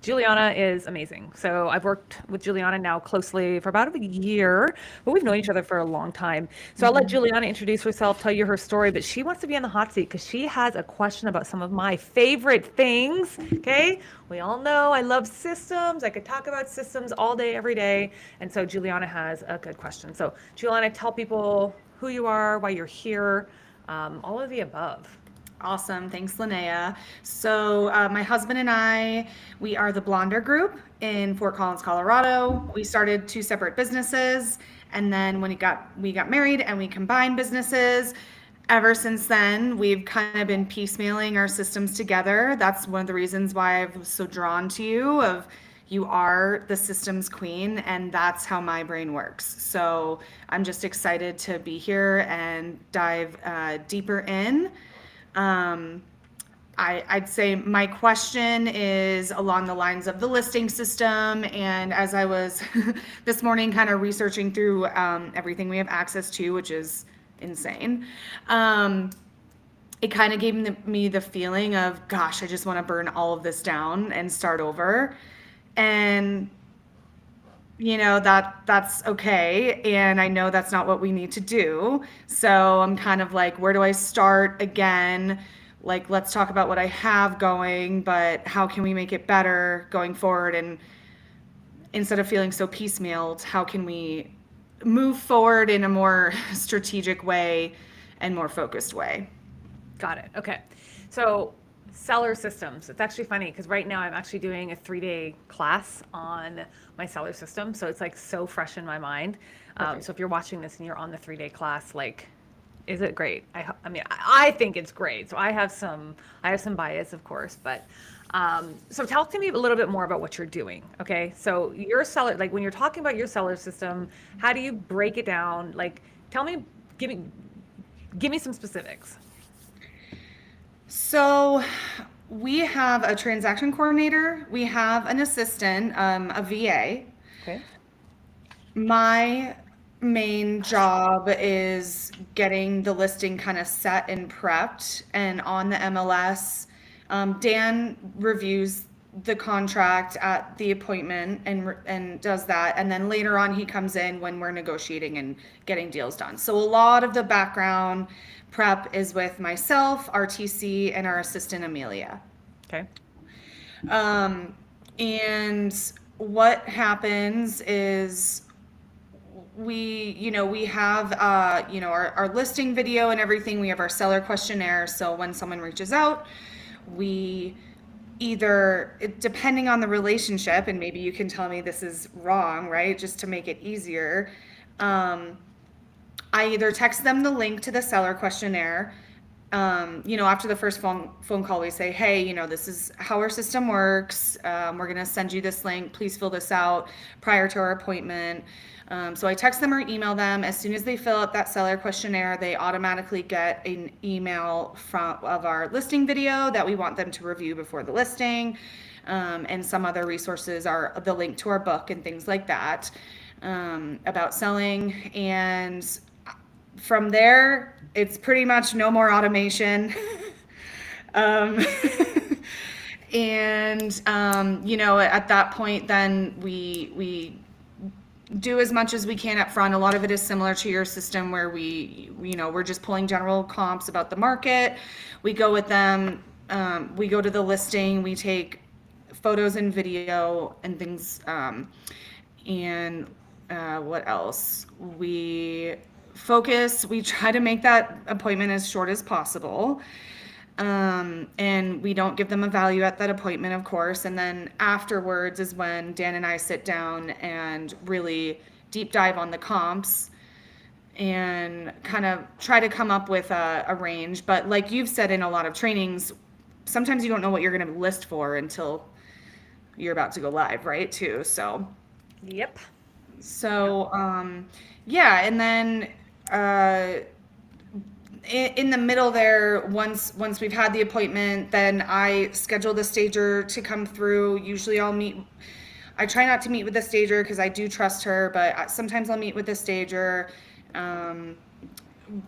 Juliana is amazing. So I've worked with Juliana now closely for about a year, but we've known each other for a long time. So I'll let Juliana introduce herself, tell you her story, but she wants to be on the hot seat because she has a question about some of my favorite things. Okay. We all know I love systems. I could talk about systems all day, every day. And so Juliana has a good question. So Juliana, tell people who you are, why you're here, all of the above. Awesome. Thanks, Linnea. So my husband and I, we are the Blonder Group in Fort Collins, Colorado. We started two separate businesses, and then when we got married and we combined businesses. Ever since then, we've kind of been piecemealing our systems together. That's one of the reasons why I was so drawn to you. Of you are the systems queen, and that's how my brain works. So I'm just excited to be here and dive deeper in. I'd say my question is along the lines of the listing system. And as I was this morning kind of researching through everything we have access to, which is insane, it kind of gave me the feeling of, gosh, I just want to burn all of this down and start over. And that's okay. And I know that's not what we need to do. So I'm kind of like, where do I start again? Like, let's talk about what I have going, but how can we make it better going forward? And instead of feeling so piecemealed, how can we move forward in a more strategic way and more focused way? Got it. Okay. So seller systems. It's actually funny because right now I'm actually doing a 3-day class on my seller system. So it's like so fresh in my mind. So if you're watching this and you're on the 3-day class, like, is it great? I mean, I think it's great. So I have some bias, of course, but so talk to me a little bit more about what you're doing. Okay. So your seller, like when you're talking about your seller system, how do you break it down? Like, give me some specifics. So we have a transaction coordinator, we have an assistant, a VA. Okay. My main job is getting the listing kind of set and prepped and on the MLS. Dan reviews the contract at the appointment and does that, and then later on he comes in when we're negotiating and getting deals done. So a lot of the background prep is with myself, our TC, and our assistant Amelia. Okay. And what happens is we have our listing video and everything. We have our seller questionnaire. So when someone reaches out, we either, depending on the relationship, and maybe you can tell me this is wrong, right? Just to make it easier. I either text them the link to the seller questionnaire. After the first phone call, we say, hey, this is how our system works. We're going to send you this link. Please fill this out prior to our appointment. So I text them or email them. As soon as they fill out that seller questionnaire, they automatically get an email of our listing video that we want them to review before the listing. And some other resources are the link to our book and things like that about selling. And from there, it's pretty much no more automation. At that point, then we do as much as we can up front. A lot of it is similar to your system where we're just pulling general comps about the market. We go with them. We go to the listing. We take photos and video and things. What else? We focus. We try to make that appointment as short as possible. And we don't give them a value at that appointment, of course. And then afterwards is when Dan and I sit down and really deep dive on the comps and kind of try to come up with a range. But like you've said in a lot of trainings, sometimes you don't know what you're going to list for until you're about to go live, right? Too. So, Yep. so, and then, in the middle there, once we've had the appointment, then I schedule the stager to come through. Usually I try not to meet with the stager because I do trust her, but sometimes I'll meet with the stager.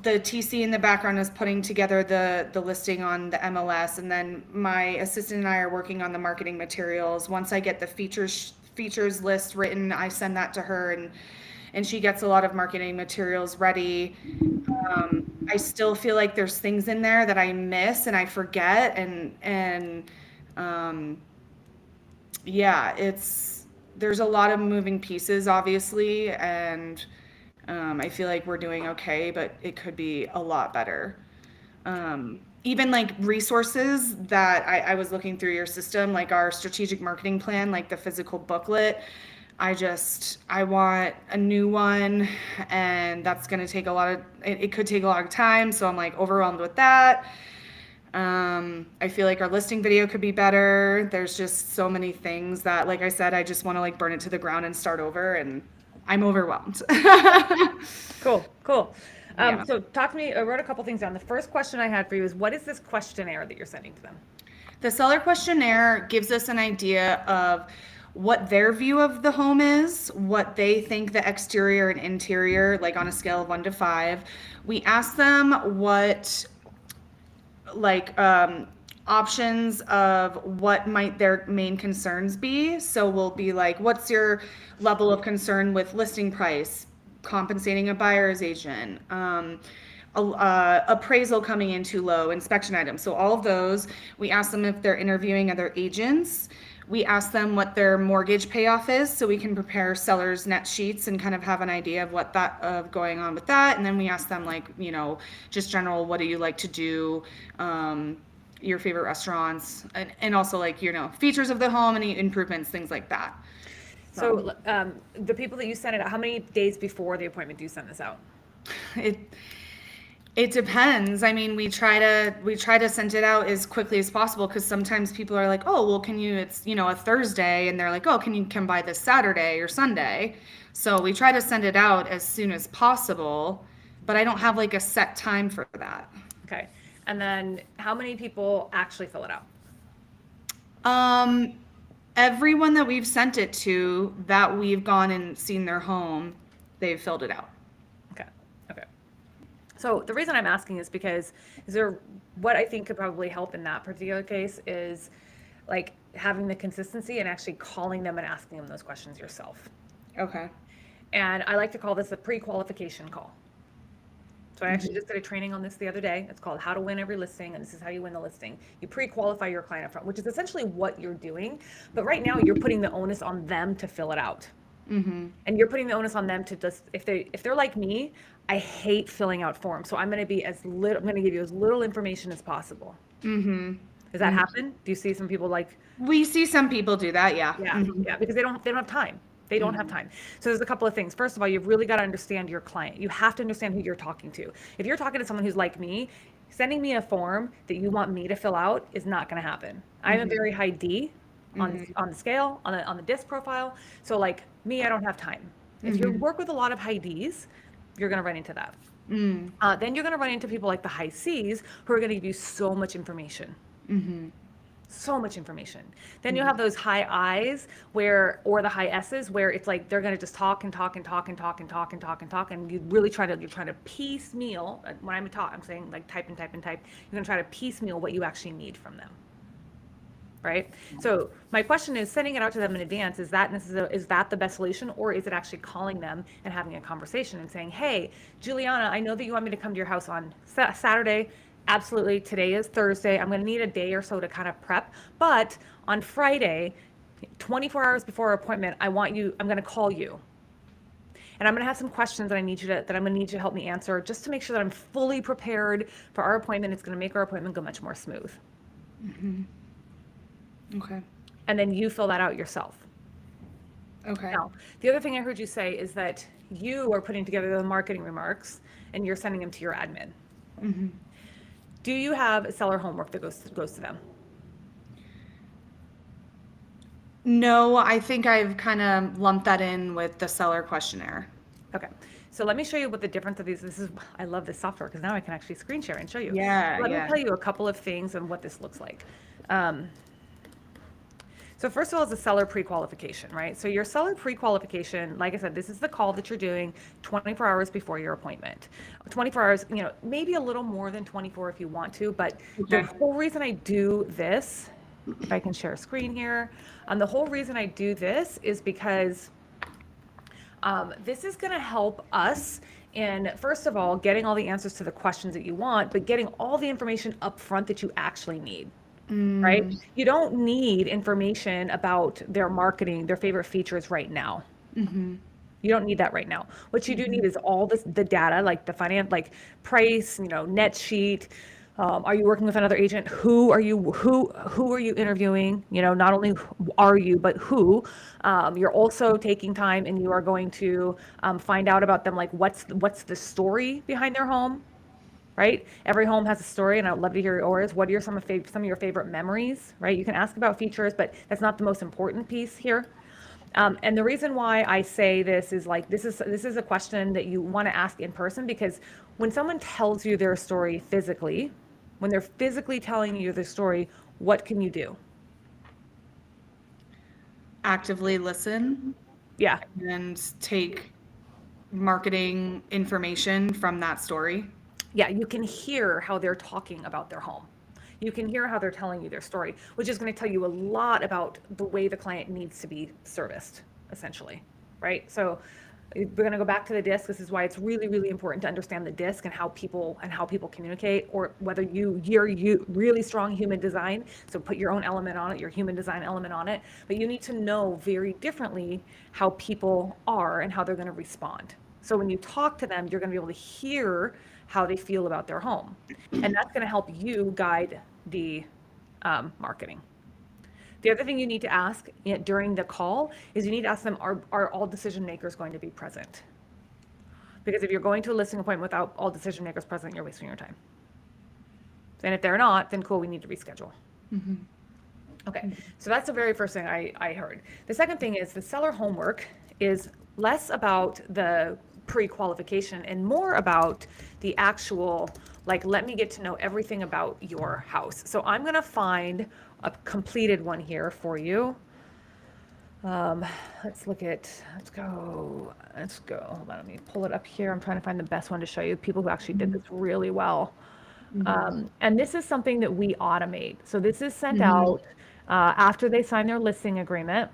the TC in the background is putting together the listing on the MLS, and then my assistant and I are working on the marketing materials. Once I get the features list written, I send that to her, and she gets a lot of marketing materials ready. I still feel like there's things in there that I miss and I forget, and yeah, there's a lot of moving pieces, obviously, and I feel like we're doing okay, but it could be a lot better. Even like resources that I was looking through your system, like our strategic marketing plan, like the physical booklet. I want a new one, and that's going to take it could take a lot of time. So I'm like overwhelmed with that. I feel like our listing video could be better. There's just so many things that, like I said, I just want to like burn it to the ground and start over, and I'm overwhelmed. Cool. Yeah. So talk to me, I wrote a couple things down. The first question I had for you is, what is this questionnaire that you're sending to them? The seller questionnaire gives us an idea of what their view of the home is, what they think the exterior and interior, like on a scale of 1 to 5. We ask them what, like, options of what might their main concerns be. So we'll be like, what's your level of concern with listing price, compensating a buyer's agent, appraisal coming in too low, inspection items. So all of those, we ask them if they're interviewing other agents. We ask them what their mortgage payoff is, so we can prepare sellers' net sheets and kind of have an idea of what going on with that. And then we ask them, like, just general, what do you like to do, your favorite restaurants, and also like, features of the home, any improvements, things like that. So the people that you send it out, how many days before the appointment do you send this out? It depends. I mean, we try to send it out as quickly as possible, because sometimes people are like, oh, well, it's, a Thursday, and they're like, oh, can you come by this Saturday or Sunday? So we try to send it out as soon as possible, but I don't have like a set time for that. Okay. And then how many people actually fill it out? Everyone that we've sent it to, that we've gone and seen their home, they've filled it out. Okay. So the reason I'm asking is because what I think could probably help in that particular case is like having the consistency and actually calling them and asking them those questions yourself. Okay. And I like to call this a pre-qualification call. So I actually just did a training on this the other day. It's called How to Win Every Listing, and this is how you win the listing. You pre-qualify your client up front, which is essentially what you're doing. But right now you're putting the onus on them to fill it out. Mm-hmm. And you're putting the onus on them to just, if they're like me, I hate filling out forms. So I'm going to give you as little information as possible. Mm-hmm. Does that happen? Do you see some people like? We see some people do that. Yeah. Yeah. Mm-hmm. Yeah. Because they don't have time. They don't have time. So there's a couple of things. First of all, you've really got to understand your client. You have to understand who you're talking to. If you're talking to someone who's like me, sending me a form that you want me to fill out is not going to happen. I'm a very high D on the scale, on the DISC profile. So like me, I don't have time. If you work with a lot of high Ds, you're going to run into that. Then you're going to run into people like the high Cs who are going to give you so much information. So much information. Then you'll have those high Is or the high S's where it's like they're going to just talk and talk, and you're trying to piecemeal. When I'm saying like type. You're going to try to piecemeal what you actually need from them. Right? So my question is, sending it out to them in advance, is that the best solution, or is it actually calling them and having a conversation and saying, hey, Juliana, I know that you want me to come to your house on Saturday. Absolutely. Today is Thursday. I'm going to need a day or so to kind of prep. But on Friday, 24 hours before our appointment, I'm going to call you. And I'm going to have some questions that I'm going to need you to help me answer, just to make sure that I'm fully prepared for our appointment. It's going to make our appointment go much more smooth. Mm-hmm. Okay. And then you fill that out yourself. Okay. Now, the other thing I heard you say is that you are putting together the marketing remarks and you're sending them to your admin. Mm-hmm. Do you have seller homework that goes to them? No, I think I've kind of lumped that in with the seller questionnaire. Okay. So let me show you what the difference of these. I love this software because now I can actually screen share and show you. Yeah. Let me tell you a couple of things and what this looks like. So first of all, is the seller pre-qualification, right? So your seller pre-qualification, like I said, this is the call that you're doing 24 hours before your appointment. 24 hours, maybe a little more than 24 if you want to, but the whole reason I do this, if I can share a screen here, the whole reason I do this is because this is going to help us in, first of all, getting all the answers to the questions that you want, but getting all the information up front that you actually need. Right? You don't need information about their marketing, their favorite features right now. You don't need that right now. What you do need is all the data, like the finance, like price, net sheet. Are you working with another agent? Who are you interviewing? Not only are you, but who. You're also taking time and you are going to find out about them, like what's the story behind their home. Right? Every home has a story, and I'd love to hear yours. What are some of your favorite memories? Right? You can ask about features, but that's not the most important piece here. And the reason why I say this is like this is a question that you want to ask in person, because when someone tells you their story physically, when they're physically telling you their story, what can you do? Actively listen. Yeah. And take marketing information from that story. Yeah, you can hear how they're talking about their home. You can hear how they're telling you their story, which is going to tell you a lot about the way the client needs to be serviced, essentially, right? So we're going to go back to the disc. This is why it's really, really important to understand the disc and how people communicate, or whether you're really strong human design. So put your own element on it, your human design element on it. But you need to know very differently how people are and how they're going to respond. So when you talk to them, you're going to be able to hear how they feel about their home. And that's going to help you guide the marketing. The other thing you need to ask during the call is you need to ask them, are all decision makers going to be present? Because if you're going to a listing appointment without all decision makers present, you're wasting your time. And if they're not, then cool, we need to reschedule. Okay, so that's the very first thing I heard. The second thing is the seller homework is less about the pre-qualification and more about the actual, like, let me get to know everything about your house. So I'm going to find a completed one here for you. Let's go. Hold on, let me pull it up here. I'm trying to find the best one to show you, people who actually did this really well. And this is something that we automate. So this is sent out after they sign their listing agreement.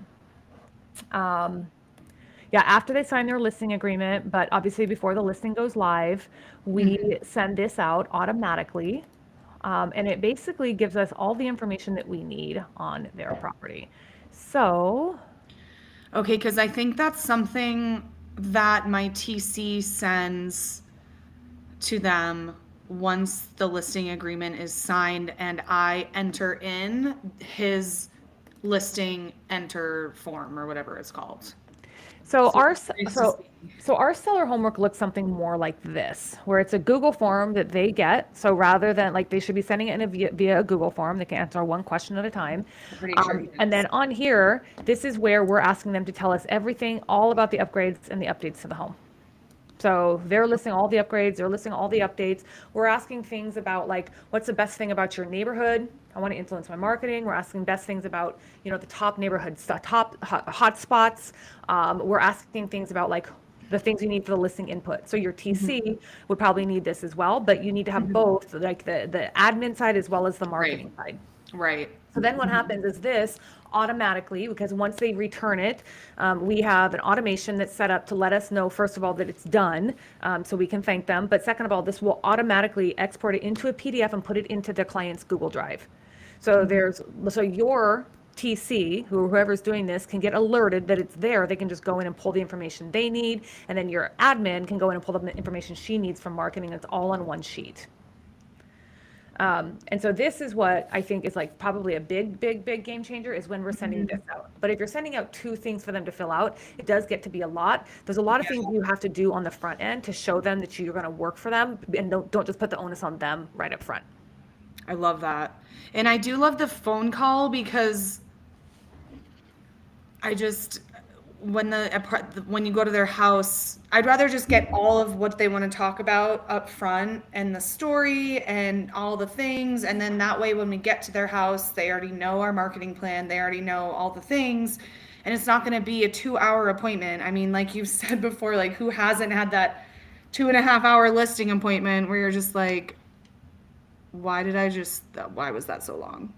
After they sign their listing agreement, but obviously before the listing goes live, we send this out automatically. And it basically gives us all the information that we need on their property. So. Okay, because I think that's something that my TC sends to them once the listing agreement is signed and I enter in his listing enter form or whatever it's called. So our seller homework looks something more like this, where it's a Google form that they get. So rather than, like, they should be sending it in via a Google form, they can answer one question at a time. And then on here, this is where we're asking them to tell us everything, all about the upgrades and the updates to the home. So they're listing all the upgrades, they're listing all the updates. We're asking things about, like, what's the best thing about your neighborhood? I want to influence my marketing. We're asking best things about, the top neighborhoods, the top hot spots. We're asking things about, like, the things you need for the listing input. So your TC would probably need this as well, but you need to have both, like the admin side as well as the marketing side. Right. So then what happens is this automatically, because once they return it, we have an automation that's set up to let us know, first of all, that it's done, so we can thank them. But second of all, this will automatically export it into a PDF and put it into the client's Google Drive. So your TC, whoever's doing this, can get alerted that it's there. They can just go in and pull the information they need. And then your admin can go in and pull the information she needs from marketing. It's all on one sheet. And so this is what I think is, like, probably a big game changer, is when we're sending this out. But if you're sending out 2 things for them to fill out, it does get to be a lot. There's a lot of things you have to do on the front end to show them that you're going to work for them, and don't just put the onus on them right up front. I love that. And I do love the phone call, because when you go to their house, I'd rather just get all of what they want to talk about up front and the story and all the things, and then that way when we get to their house, they already know our marketing plan, they already know all the things, and it's not going to be a 2-hour appointment. I mean, like you've said before, like who hasn't had that 2.5-hour listing appointment where you're just like, why was that so long?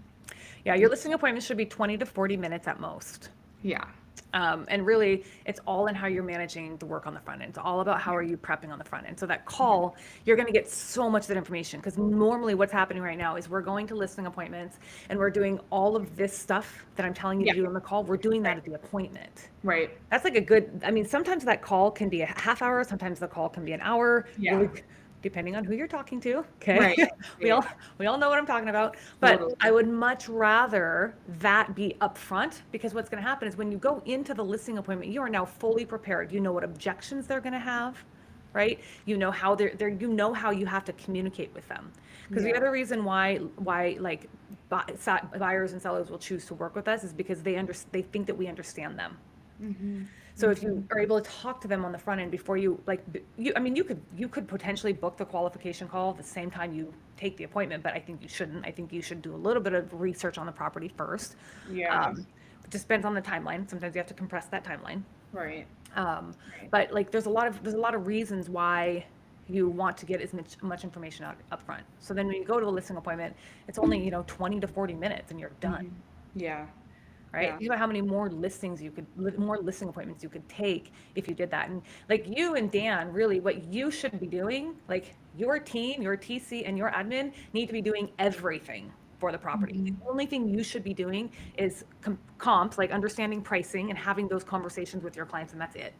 Yeah, your listing appointment should be 20 to 40 minutes at most. Yeah. And really, it's all in how you're managing the work on the front end. It's all about how are you prepping on the front end. So that call, you're going to get so much of that information, because normally what's happening right now is we're going to listing appointments and we're doing all of this stuff that I'm telling you to do on the call. We're doing that at the appointment. Right. That's like I mean, sometimes that call can be a half hour. Sometimes the call can be an hour. Yeah. Really, depending on who you're talking to. Okay. Right. we all know what I'm talking about, but Totally. I would much rather that be upfront, because what's going to happen is when you go into the listing appointment, you are now fully prepared. You know what objections they're going to have, right? You know how you know how you have to communicate with them. Because the other reason why like buyers and sellers will choose to work with us is because they think that we understand them. Mm-hmm. So if you are able to talk to them on the front end before you you could potentially book the qualification call the same time you take the appointment, but I think you shouldn't. I think you should do a little bit of research on the property first. Yeah. It just depends on the timeline. Sometimes you have to compress that timeline. Right. But like there's a lot of reasons why you want to get as much information out up front. So then when you go to a listing appointment, it's only 20 to 40 minutes and you're done. Yeah. Right? Yeah. Think about how many more listing appointments you could take if you did that. And like you and Dan, really what you should be doing, like your team, your TC and your admin need to be doing everything for the property. The only thing you should be doing is comps, like understanding pricing and having those conversations with your clients, and that's it.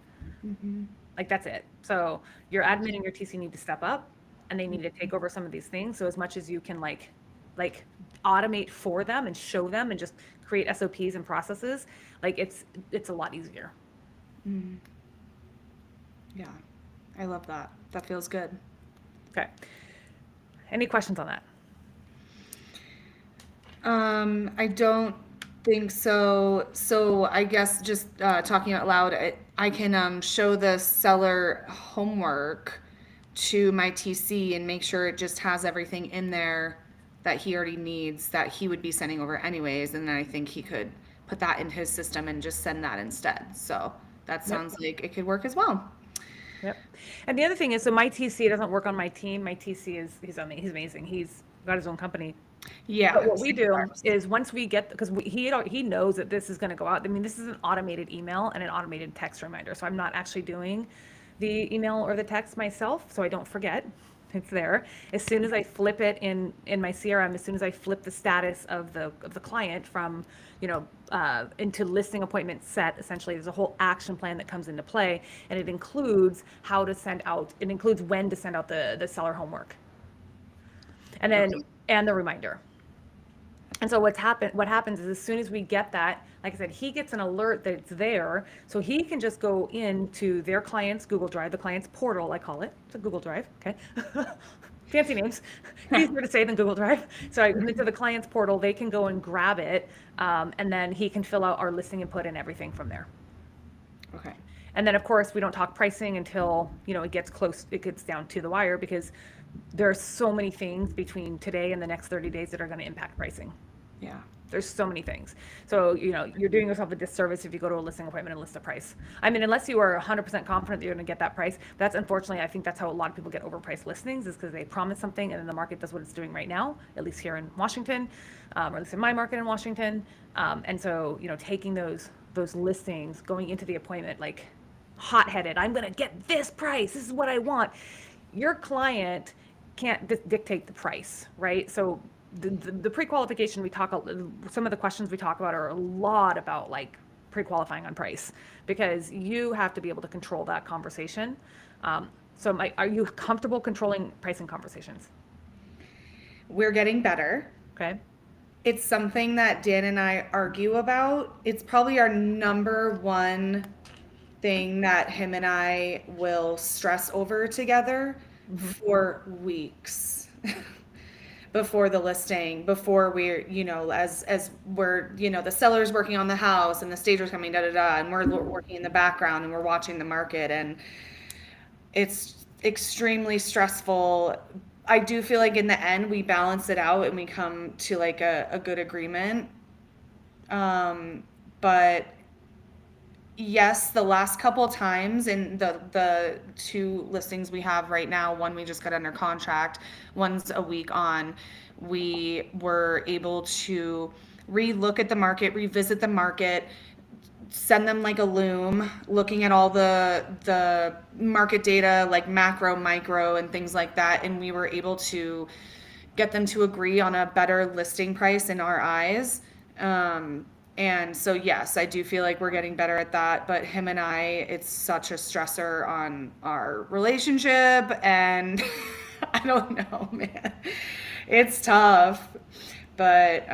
Like that's it. So your admin and your TC need to step up, and they need to take over some of these things. So as much as you can like automate for them and show them and just create SOPs and processes, like it's a lot easier. Yeah. I love that. That feels good. Okay. Any questions on that? I don't think so. So I guess just talking out loud, I can show the seller homework to my TC and make sure it just has everything in there that he already needs, that he would be sending over anyways. And then I think he could put that in his system and just send that instead. So that sounds like it could work as well. Yep. And the other thing is, so my TC doesn't work on my team. My TC he's amazing. He's got his own company. Yeah. But what we do is once we get, because he knows that this is going to go out. I mean, this is an automated email and an automated text reminder. So I'm not actually doing the email or the text myself, so I don't forget. It's there. As soon as I flip it in my CRM, as soon as I flip the status of the client from, into listing appointment set, essentially there's a whole action plan that comes into play, and it includes it includes when to send out the seller homework. And then, and the reminder. And so what happens is as soon as we get that, like I said, he gets an alert that it's there, so he can just go into their client's Google Drive, the client's portal, I call it. It's a Google Drive, okay? Fancy names, easier to say than Google Drive. So I went to the client's portal, they can go and grab it, and then he can fill out our listing input and everything from there. Okay. And then of course, we don't talk pricing until, it gets down to the wire, because there are so many things between today and the next 30 days that are going to impact pricing. Yeah. There's so many things. So, you're doing yourself a disservice if you go to a listing appointment and list a price. I mean, unless you are 100% confident that you're going to get that price. That's unfortunately, I think that's how a lot of people get overpriced listings, is because they promise something and then the market does what it's doing right now, at least here in Washington, or at least in my market in Washington. And so, taking those listings, going into the appointment, like hot-headed, I'm going to get this price. This is what I want. Your client can't dictate the price, right? So the pre-qualification some of the questions we talk about are a lot about like pre-qualifying on price, because you have to be able to control that conversation. So are you comfortable controlling pricing conversations? We're getting better. Okay. It's something that Dan and I argue about. It's probably our number one thing that him and I will stress over together for weeks. before the listing, before we're, as we're, the seller's working on the house and the stager's coming, da da da, and we're working in the background and we're watching the market, and it's extremely stressful. I do feel like in the end we balance it out and we come to like a good agreement. But yes, the last couple times in the two listings we have right now, one we just got under contract, one's a week on, we were able to re-look at the market, revisit the market, send them like a loom, looking at all the market data, like macro, micro, and things like that, and we were able to get them to agree on a better listing price in our eyes. And so, yes, I do feel like we're getting better at that, but him and I, it's such a stressor on our relationship, and I don't know, man. It's tough, but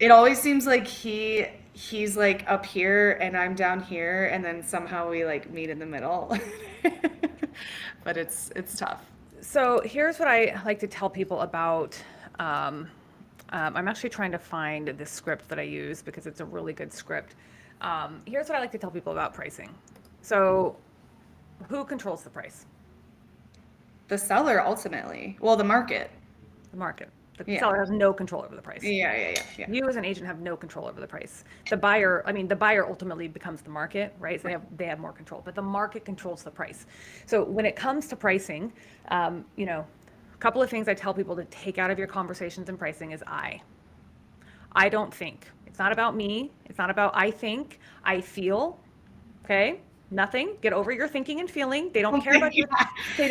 it always seems like he's like up here and I'm down here, and then somehow we like meet in the middle. But it's tough. So here's what I like to tell people about. I'm actually trying to find the script that I use because it's a really good script. Here's what I like to tell people about pricing. So who controls the price? The seller ultimately. Well, the market. The market. The Yeah. seller has no control over the price. Yeah. You as an agent have no control over the price. The buyer ultimately becomes the market, right? So they have more control, but the market controls the price. So when it comes to pricing, a couple of things I tell people to take out of your conversations and pricing is I don't think. It's not about me. It's not about I think, I feel. Okay? Nothing. Get over your thinking and feeling. They don't care about your they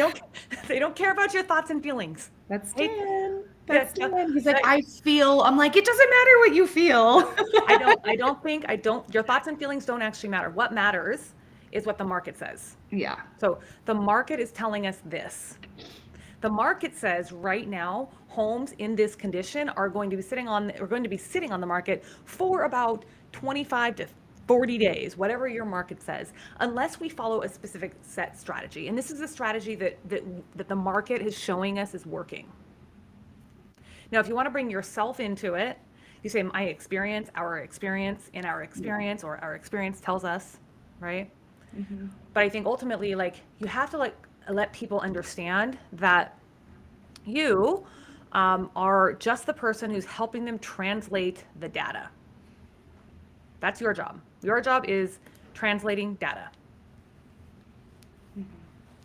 don't care about your thoughts and feelings. That's Hey, Dan. yeah, That's Dan. He's like, I feel. I'm like, it doesn't matter what you feel. Your thoughts and feelings don't actually matter. What matters is what the market says. Yeah. So the market is telling us this. The market says right now, homes in this condition are going to be sitting on the market for about 25 to 40 days, whatever your market says, unless we follow a specific set strategy. And this is a strategy that the market is showing us is working. Now, if you want to bring yourself into it, you say my experience, our experience, in our experience, or our experience tells us, right? Mm-hmm. But I think ultimately, like, you have to let people understand that you are just the person who's helping them translate the data. That's your job. Your job is translating data. Mm-hmm.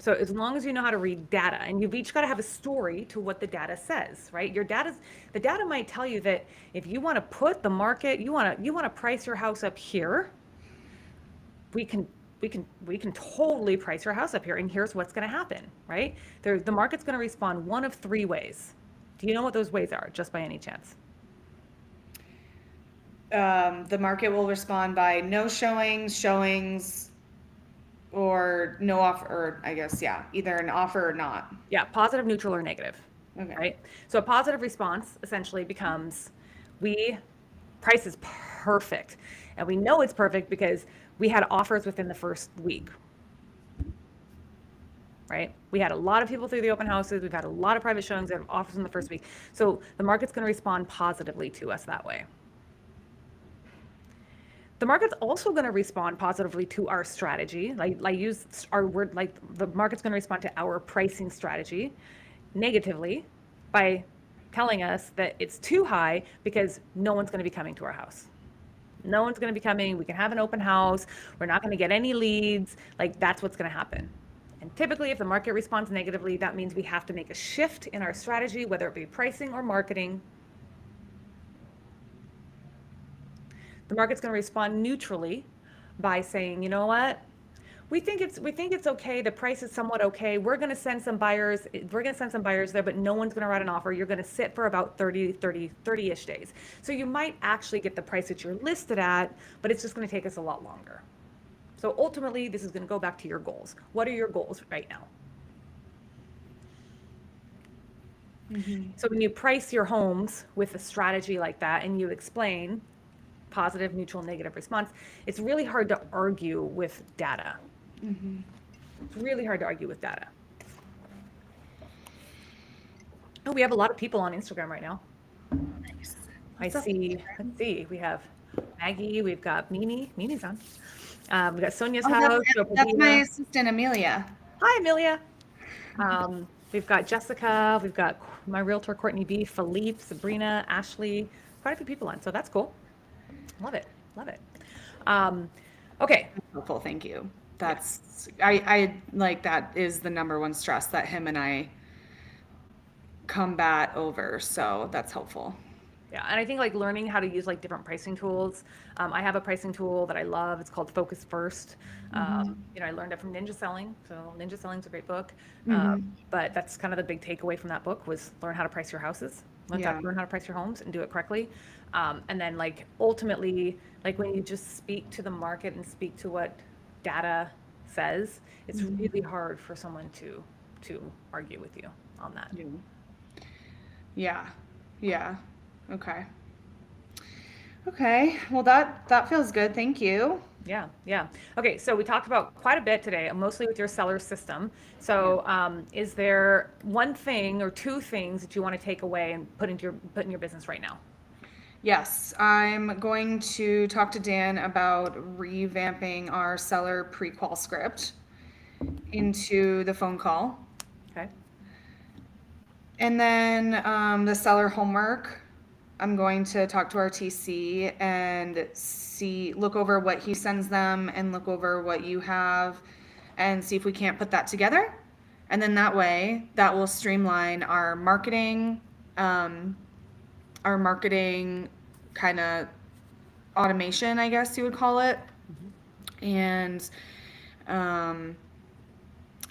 So as long as you know how to read data, and you've each got to have a story to what the data says, right? The data might tell you that if you want to put the market, you want to price your house up here, we can totally price your house up here, and here's what's going to happen, right? The market's going to respond one of three ways. Do you know what those ways are, just by any chance? The market will respond by no showings, or no offer, or I guess, yeah, either an offer or not. Yeah, positive, neutral, or negative. Okay. Right? So a positive response essentially becomes, price is perfect. And we know it's perfect because we had offers within the first week. Right? We had a lot of people through the open houses. We've had a lot of private showings that have offers in the first week. So the market's going to respond positively to us that way. The market's also going to respond positively to our strategy. I use our word, like the market's going to respond to our pricing strategy negatively by telling us that it's too high because no one's going to be coming to our house. No one's going to be coming. We can have an open house. We're not going to get any leads. Like, that's what's going to happen. And typically, if the market responds negatively, that means we have to make a shift in our strategy, whether it be pricing or marketing. The market's going to respond neutrally by saying, you know what? We think it's okay. The price is somewhat okay. We're going to send some buyers. We're going to send some buyers there, but no one's going to write an offer. You're going to sit for about 30-ish days. So you might actually get the price that you're listed at, but it's just going to take us a lot longer. So ultimately, this is going to go back to your goals. What are your goals right now? Mm-hmm. So when you price your homes with a strategy like that and you explain positive, neutral, negative response, it's really hard to argue with data. Mm-hmm. It's really hard to argue with data. Oh, we have a lot of people on Instagram right now. Nice. I What's up, see, Instagram? let's see, we have Maggie, we've got Mimi, Mimi's on. We've got Sonia's Oh, house, Joe that's my Padilla. assistant, Amelia. Hi, Amelia. We've got Jessica, we've got my realtor, Courtney B, Philippe, Sabrina, Ashley, quite a few people on. So that's cool. Love it. Love it. Okay. Helpful, thank you. Yeah. That's I like that is the number one stress that him and I combat over. So that's helpful. Yeah, and I think like learning how to use like different pricing tools. I have a pricing tool that I love. It's called Focus First. I learned it from Ninja Selling. So Ninja Selling's a great book. But that's kind of the big takeaway from that book was learn how to price your houses. Learn how to price your homes and do it correctly. And then like ultimately, like when you just speak to the market and speak to what data says, it's really hard for someone to argue with you on that. Yeah. Yeah. Okay. Okay. Well, that feels good. Thank you. Yeah, yeah. Okay, so we talked about quite a bit today, mostly with your seller system. So, is there one thing or two things that you want to take away and put in your business right now? Yes, I'm going to talk to Dan about revamping our seller pre-qual script into the phone call. Okay. And then the seller homework, I'm going to talk to our TC and look over what he sends them and look over what you have and see if we can't put that together. And then that way, that will streamline our marketing kind of automation, I guess you would call it. And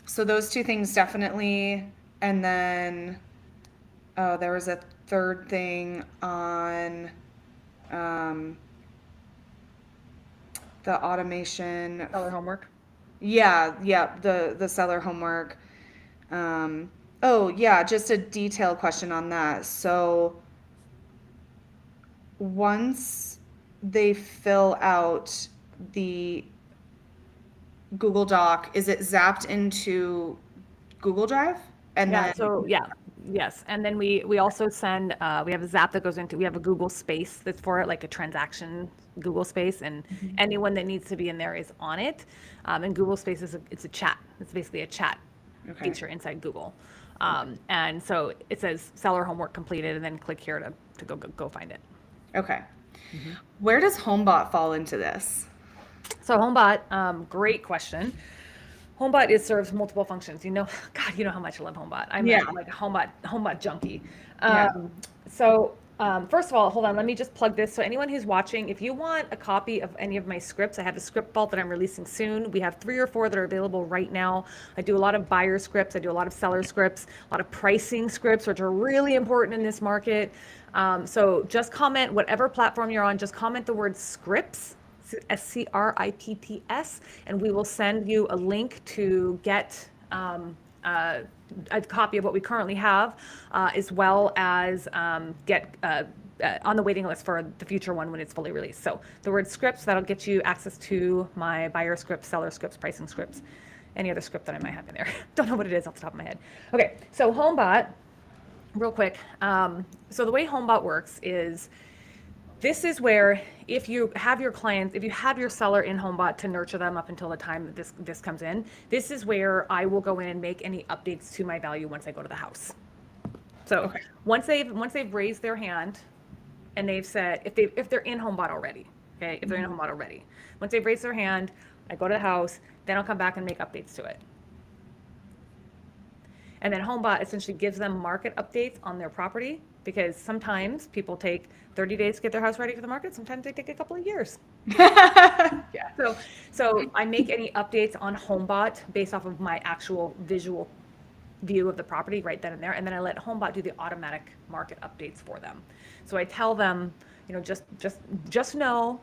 so those two things definitely. And then, there was a third thing on the automation. Seller homework. Yeah, the seller homework. Oh, yeah, just a detailed question on that. So once they fill out the Google Doc, is it zapped into Google Drive? And Yeah, then, so yeah, yes. And then we also send we have a Zap that goes into we have a Google Space that's for it, like a transaction Google Space, and anyone that needs to be in there is on it. And Google Space it's a chat. It's basically a chat okay, feature inside Google. And so it says seller homework completed, and then click here to go find it. okay. Where does HomeBot fall into this? So HomeBot, great question. HomeBot serves multiple functions. God, you know how much I love HomeBot. I'm like a HomeBot junkie. Yeah. First of all, hold on, let me just plug this. So anyone who's watching, if you want a copy of any of my scripts, I have a script vault that I'm releasing soon. We have 3 or 4 that are available right now. I do a lot of buyer scripts. I do a lot of seller scripts, a lot of pricing scripts, which are really important in this market. So just comment, whatever platform you're on, just comment the word scripts, SCRIPTS, and we will send you a link to get a copy of what we currently have, as well as get on the waiting list for the future one when it's fully released. So the word scripts, that'll get you access to my buyer scripts, seller scripts, pricing scripts, any other script that I might have in there. Don't know what it is off the top of my head. Okay, so HomeBot, real quick. So the way HomeBot works is, this is where if you have your clients, if you have your seller in HomeBot to nurture them up until the time that this comes in, this is where I will go in and make any updates to my value once I go to the house. So once they've raised their hand and they've said, if they're in HomeBot already, okay, if they're in HomeBot already, once they've raised their hand, I go to the house, then I'll come back and make updates to it. And then HomeBot essentially gives them market updates on their property, because sometimes people take 30 days to get their house ready for the market. Sometimes they take a couple of years. Yeah. So I make any updates on HomeBot based off of my actual visual view of the property right then and there. And then I let HomeBot do the automatic market updates for them. So I tell them, just know,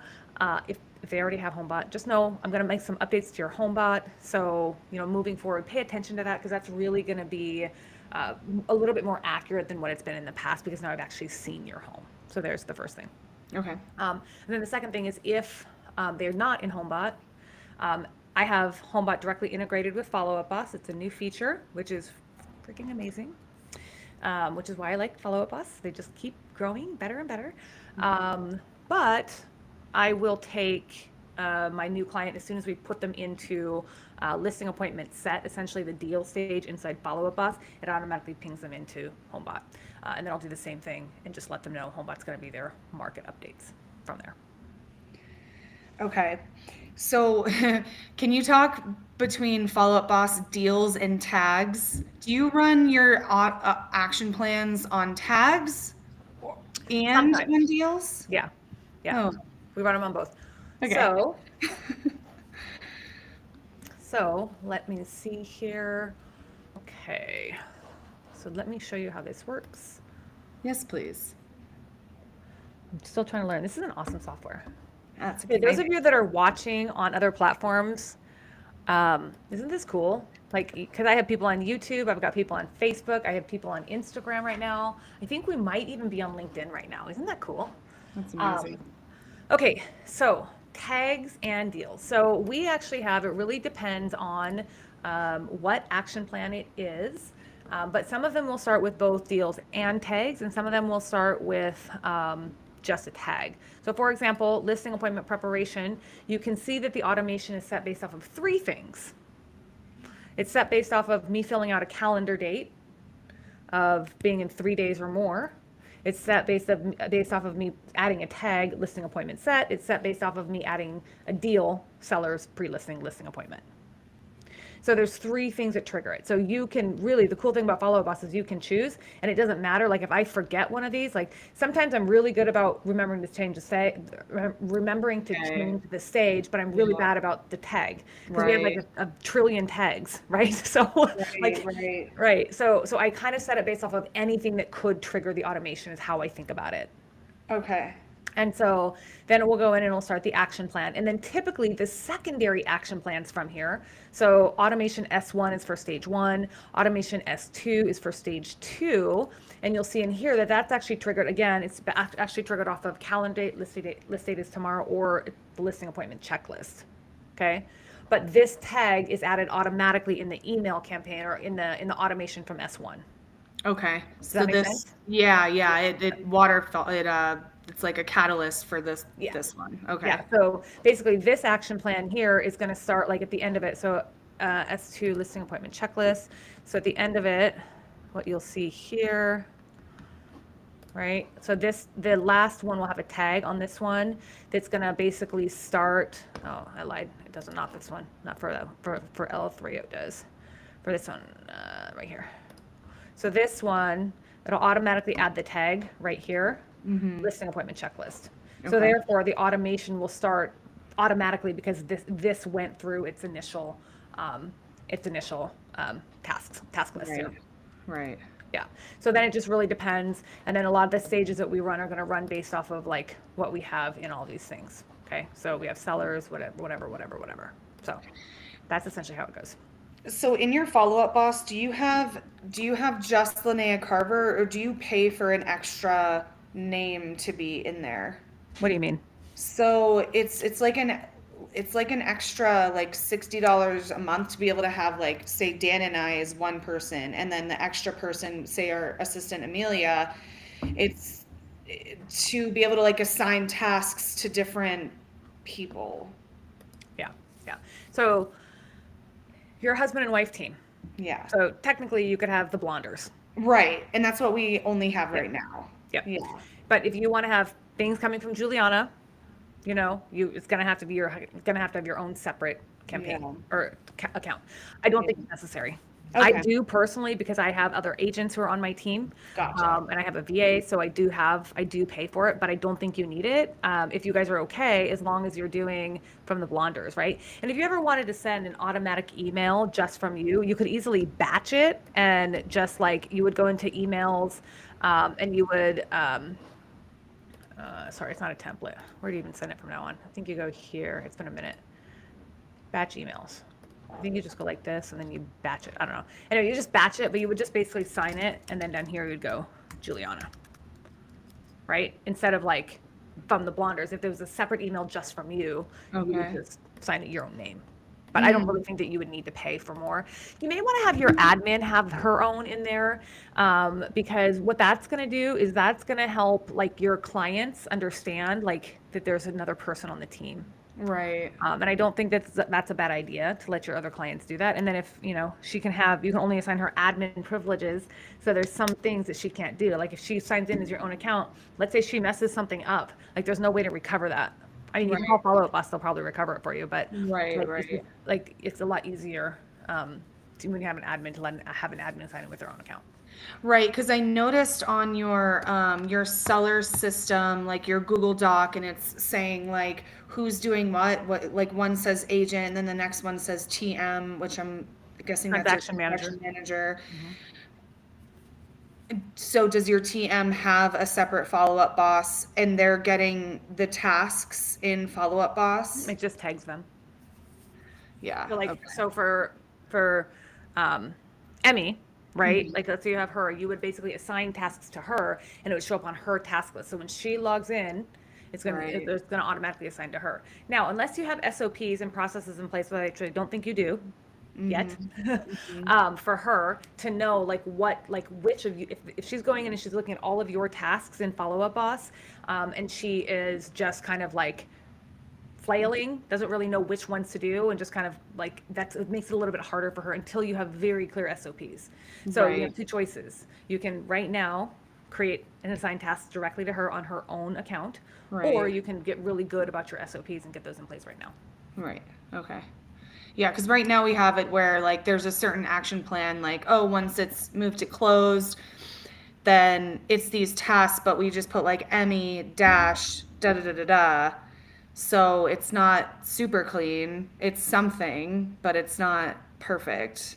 if they already have HomeBot, just know I'm going to make some updates to your HomeBot. So, moving forward, pay attention to that, because that's really going to be a little bit more accurate than what it's been in the past, because now I've actually seen your home. So there's the first thing. Okay. And then the second thing is, if they're not in HomeBot, I have HomeBot directly integrated with Follow Up Boss. It's a new feature, which is freaking amazing. which is why I like Follow Up Boss. They just keep growing better and better. But I will take my new client as soon as we put them into listing appointment set, essentially the deal stage inside Follow Up Boss, it automatically pings them into HomeBot. And then I'll do the same thing and just let them know HomeBot's going to be their market updates from there. Okay. So can you talk between Follow Up Boss deals and tags? Do you run your action plans on tags and Sometimes. on deals? Yeah. Yeah. Oh, We run them on both. okay. So let me see here. Okay. So let me show you how this works. Yes, please. I'm still trying to learn. This is an awesome software. That's Okay, those of you that are watching on other platforms, isn't this cool? Like, because I have people on YouTube, I've got people on Facebook, I have people on Instagram right now. I think we might even be on LinkedIn right now. Isn't that cool? That's amazing. Okay, so tags and deals. So we actually have, it really depends on what action plan it is. But some of them will start with both deals and tags, and some of them will start with just a tag. So for example, listing appointment preparation, you can see that the automation is set based off of 3 things. It's set based off of me filling out a calendar date of being in 3 days or more. It's set based off of me adding a tag, listing appointment set. It's set based off of me adding a deal, seller's pre-listing listing appointment. So there's 3 things that trigger it. So you can really, the cool thing about Follow Up Boss is you can choose, and it doesn't matter. Like if I forget one of these, like sometimes I'm really good about remembering to change the stage, but I'm really bad about the tag because we have like a trillion tags, right? So right. So I kind of set it based off of anything that could trigger the automation is how I think about it. Okay. And so then we'll go in and we'll start the action plan. And then typically the secondary action plans from here. So automation S1 is for stage 1, automation S2 is for stage 2. And you'll see in here that that's actually triggered, again, it's actually triggered off of calendar date, list date is tomorrow, or the listing appointment checklist. Okay. But this tag is added automatically in the email campaign or in the automation from S1. Okay. Does So that make this, sense? yeah, it's like a catalyst for this one. Okay. Yeah, so basically this action plan here is going to start like at the end of it. So S2 listing appointment checklist. So at the end of it, what you'll see here, right? So the last one will have a tag on this one that's going to basically start, oh, I lied. It doesn't, not this one, not for L3 it does. For this one right here. So this one, it'll automatically add the tag right here. Listing appointment checklist. So therefore the automation will start automatically because this went through its initial task list here. Right. Yeah. So then it just really depends. And then a lot of the stages that we run are going to run based off of like what we have in all these things. Okay. So we have sellers, whatever. So that's essentially how it goes. So in your Follow Up Boss, do you have just Linnea Carver, or do you pay for an extra name to be in there? What do you mean? So it's like an extra like $60 a month to be able to have, like, say Dan and I as one person, and then the extra person, say our assistant Amelia, it's to be able to like assign tasks to different people. Yeah. So you're a husband and wife team. Yeah. So technically you could have the blonders. Right. And that's what we only have right now. Yep. Yeah. But if you want to have things coming from Juliana, it's going to have to be have your own separate campaign or account. I don't think it's necessary. Okay. I do personally, because I have other agents who are on my team. Gotcha. And I have a VA, so I do pay for it, but I don't think you need it. If you guys are okay, as long as you're doing from the blonders, right? And if you ever wanted to send an automatic email just from you could easily batch it, and just like you would go into emails, and you would, sorry, it's not a template. Where do you even send it from now on? I think you go here. It's been a minute. Batch emails. I think you just go like this and then you batch it. I don't know. Anyway, you just batch it, but you would just basically sign it, and then down here you'd go Juliana, right? Instead of like from the blonders, if there was a separate email just from you, you would just sign it your own name. but I don't really think that you would need to pay for more. You may want to have your admin have her own in there, because what that's going to do is that's going to help like your clients understand like that there's another person on the team. Right. And I don't think that's a bad idea to let your other clients do that. And then if, you know, you can only assign her admin privileges. So there's some things that she can't do. Like if she signs in as your own account, let's say she messes something up, like there's no way to recover that. I mean, you can call follow-up us, they'll probably recover it for you, but like it's a lot easier when you have an admin to have an admin sign in with their own account. Right, because I noticed on your seller system, like your Google Doc, and it's saying like who's doing what like one says agent, and then the next one says TM, which I'm guessing that's your transaction manager. So does your TM have a separate follow-up boss, and they're getting the tasks in follow-up boss? It just tags them. Yeah. So like so for Emmy, right? Like let's say you have her, you would basically assign tasks to her and it would show up on her task list. So when she logs in, it's going to automatically assign to her. Now, unless you have SOPs and processes in place, but I actually don't think you do yet, for her to know like which of you, if she's going in and she's looking at all of your tasks in follow-up boss, and she is just kind of like flailing, doesn't really know which ones to do, and just kind of like it makes it a little bit harder for her until you have very clear SOPs. So you have two choices. You can right now create and assign tasks directly to her on her own account, or you can get really good about your SOPs and get those in place right now. Right. Okay. Yeah, because right now we have it where like there's a certain action plan, like, oh, once it's moved to closed, then it's these tasks, but we just put like Emmy dash da da da da da. So it's not super clean. It's something, but it's not perfect.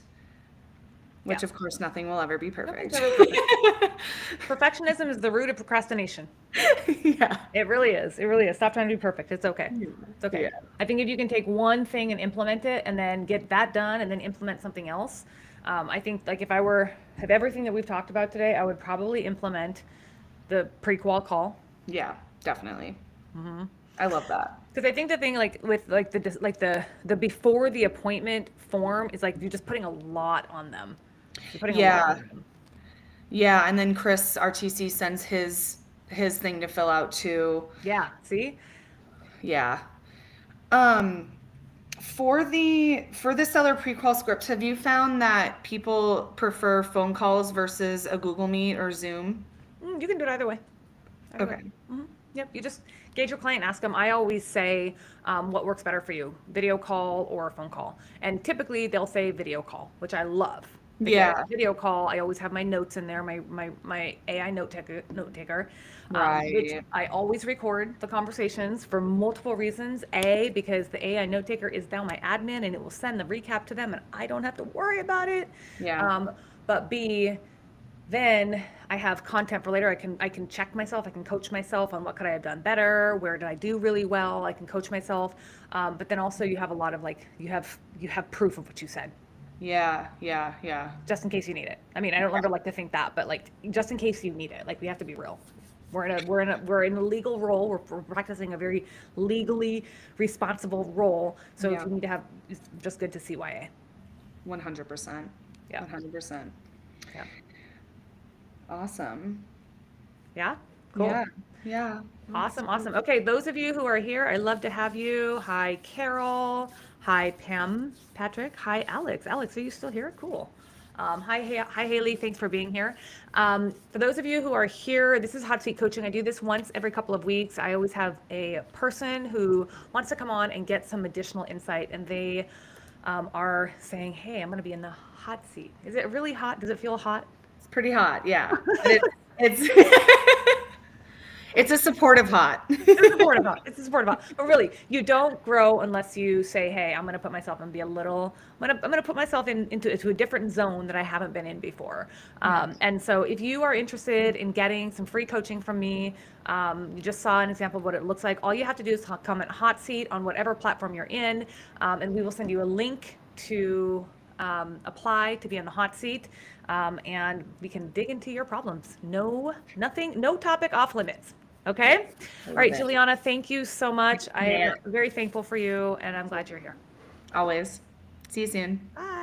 Which of course nothing will ever be perfect. Perfectionism is the root of procrastination. Yeah. It really is. It really is. Stop trying to be perfect. It's okay. It's okay. Yeah. I think if you can take one thing and implement it and then get that done and then implement something else, I think like if I have everything that we've talked about today, I would probably implement the pre-qual call. Yeah, definitely. I love that. Because I think the thing like with like the before the appointment form is like you're just putting a lot on them. You're putting a lot on them. Yeah, and then Chris RTC sends his thing to fill out too. Yeah, see? Yeah. For the seller pre-qual script, have you found that people prefer phone calls versus a Google Meet or Zoom? You can do it either way. Okay. Yep, you just gauge your client, ask them. I always say what works better for you, video call or phone call. And typically they'll say video call, which I love. Yeah. Video call, I always have my notes in there, my AI note taker, which I always record the conversations for multiple reasons. A, because the AI note taker is now my admin and it will send the recap to them and I don't have to worry about it. Yeah. But B, then I have content for later. I can check myself. I can coach myself on what could I have done better. Where did I do really well? I can coach myself. But then also you have a lot of like, you have proof of what you said. Yeah. Just in case you need it. I mean, I don't ever like to think that, but like, just in case you need it, like we have to be real. We're in a legal role. We're practicing a very legally responsible role. So if you need to have, it's just good to CYA. 100%. Yeah. 100%. Yeah. Awesome. Yeah. Cool. Yeah. Awesome. Okay, those of you who are here, I'd love to have you. Hi, Carol. Hi, Pam, Patrick. Hi, Alex. Alex, are you still here? Cool. Hi, Haley. Thanks for being here. For those of you who are here, this is Hot Seat Coaching. I do this once every couple of weeks. I always have a person who wants to come on and get some additional insight, and they are saying, hey, I'm going to be in the hot seat. Is it really hot? Does it feel hot? It's pretty hot, yeah. It's it's a supportive hot. It's a supportive hot. But really, you don't grow unless you say, hey, I'm going to put myself and be a little, I'm going to put myself into a different zone that I haven't been in before. And so if you are interested in getting some free coaching from me, you just saw an example of what it looks like. All you have to do is comment hot seat on whatever platform you're in, and we will send you a link to apply to be on the hot seat, and we can dig into your problems. No topic off limits. Okay. All right, Juliana, thank you so much. I am very thankful for you, and I'm glad you're here. Always. See you soon. Bye.